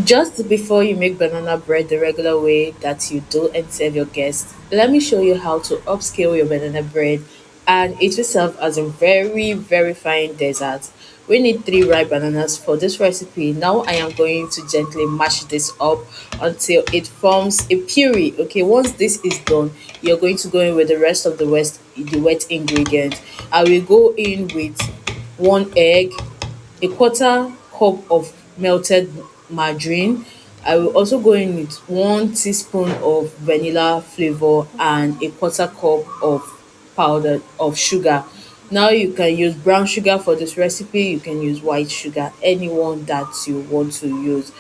Just before you make banana bread the regular way that you do and serve your guests, let me show you how to upscale your banana bread and it will serve as a very, very fine dessert. We need three ripe bananas for this recipe. Now I am going to gently mash this up until it forms a puree. Okay, once this is done, you're going to go in with the rest of the wet ingredient. I will go in with one egg, a quarter cup of melted margarine. I will also go in with 1 teaspoon of vanilla flavor and a quarter cup of powder of sugar. Now you can use brown sugar for this recipe, you can use white sugar, anyone that you want to use.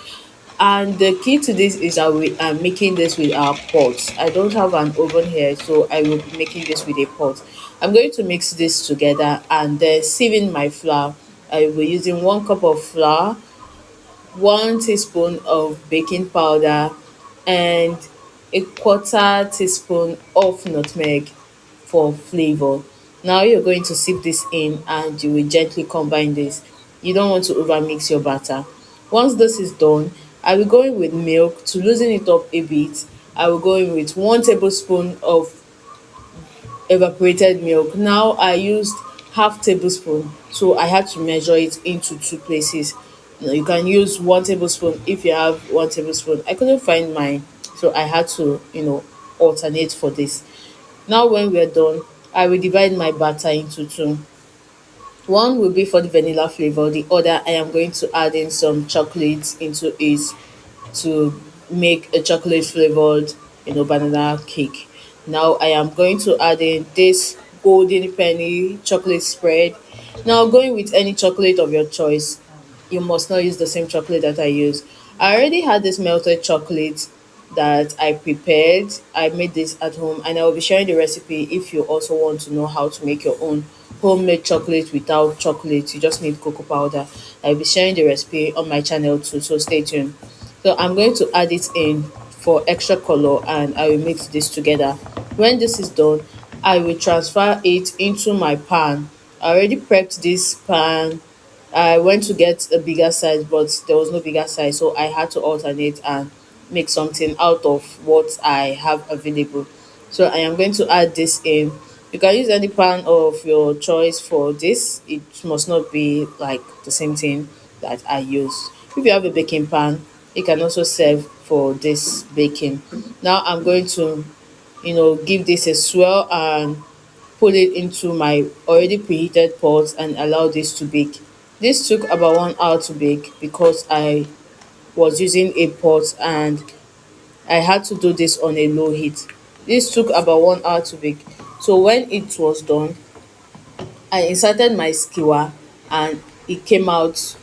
And the key to this is that we are making this with our pot. I don't have an oven here, so I will be making this with a pot. I'm going to mix this together and then sieving my flour. I will be using 1 cup of flour, 1 teaspoon of baking powder, and a quarter teaspoon of nutmeg for flavor. Now you're going to sieve this in and you will gently combine this. You don't want to over mix your batter. Once this is done, I will go in with milk to loosen it up a bit. I will go in with 1 tablespoon of evaporated milk. Now I used half tablespoon, so I had to measure it into two places. Now you can use 1 tablespoon if you have 1 tablespoon. I couldn't find mine, so I had to, alternate for this. Now when we're done, I will divide my batter into two. One will be for the vanilla flavor, the other I am going to add in some chocolate into it to make a chocolate flavored, banana cake. Now I am going to add in this golden penny chocolate spread. Now going with any chocolate of your choice. You must not use the same chocolate that I use. I already had this melted chocolate that I prepared. I made this at home and I will be sharing the recipe if you also want to know how to make your own homemade chocolate without chocolate. You just need cocoa powder. I'll be sharing the recipe on my channel too, so stay tuned. So I'm going to add it in for extra color and I will mix this together. When this is done, I will transfer it into my pan. I already prepped this pan. I went to get a bigger size, but there was no bigger size, so I had to alternate and make something out of what I have available. So I am going to add this in. You can use any pan of your choice for this. It must not be like the same thing that I use. If you have a baking pan, it can also serve for this baking. Now I'm going to, give this a swirl and put it into my already preheated pot and allow this to bake. This took about 1 hour to bake because I was using a pot and I had to do this on a low heat. This took about 1 hour to bake. So when it was done, I inserted my skewer and it came out,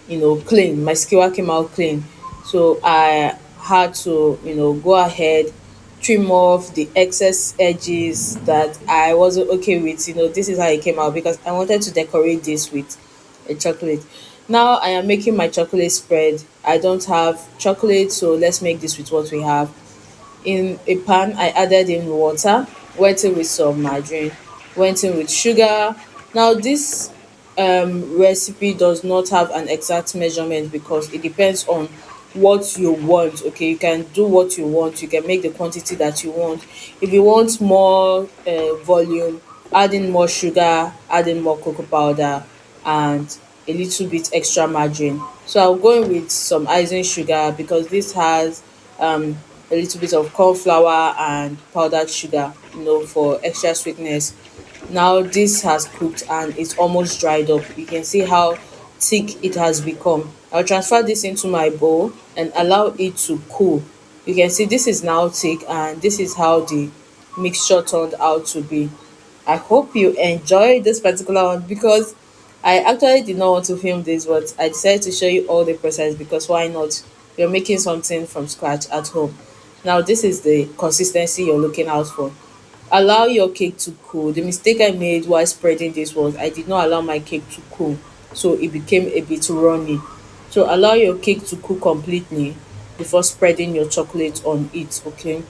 clean. My skewer came out clean. So I had to, go ahead, trim off the excess edges that I wasn't okay with. This is how it came out because I wanted to decorate this with a chocolate. Now I am making my chocolate spread. I don't have chocolate, so let's make this with what we have. In a pan, I added in water, went in with some margarine, went in with sugar. Now this recipe does not have an exact measurement because it depends on what you want. Okay, you can do what you want, you can make the quantity that you want. If you want more volume, add in more sugar, add in more cocoa powder and a little bit extra margarine. So I'll go in with some icing sugar because this has a little bit of corn flour and powdered sugar, for extra sweetness. Now this has cooked and it's almost dried up. You can see how thick it has become. I'll transfer this into my bowl and allow it to cool. You can see this is now thick and this is how the mixture turned out to be. I hope you enjoyed this particular one because I actually did not want to film this, but I decided to show you all the process because why not? You're making something from scratch at home. Now this is the consistency you're looking out for. Allow your cake to cool. The mistake I made while spreading this was I did not allow my cake to cool, so it became a bit runny. So allow your cake to cool completely before spreading your chocolate on it. Okay,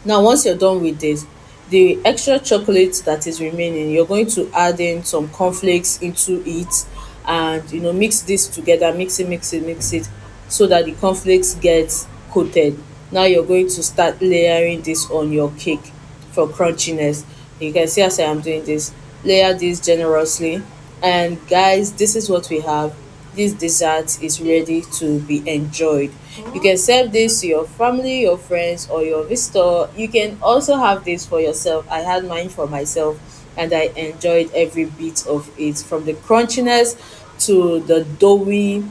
now once you're done with this, the extra chocolate that is remaining, you're going to add in some cornflakes into it and mix this together, mix it, mix it, mix it so that the cornflakes get coated. Now you're going to start layering this on your cake for crunchiness. You can see as I am doing this, layer this generously. And guys, this is what we have. This dessert is ready to be enjoyed. You can serve this to your family, your friends, or your visitor. You can also have this for yourself. I had mine for myself and I enjoyed every bit of it, from the crunchiness to the doughy,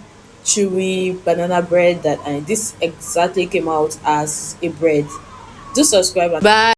chewy banana bread that, and this exactly came out as a bread. Do subscribe and bye.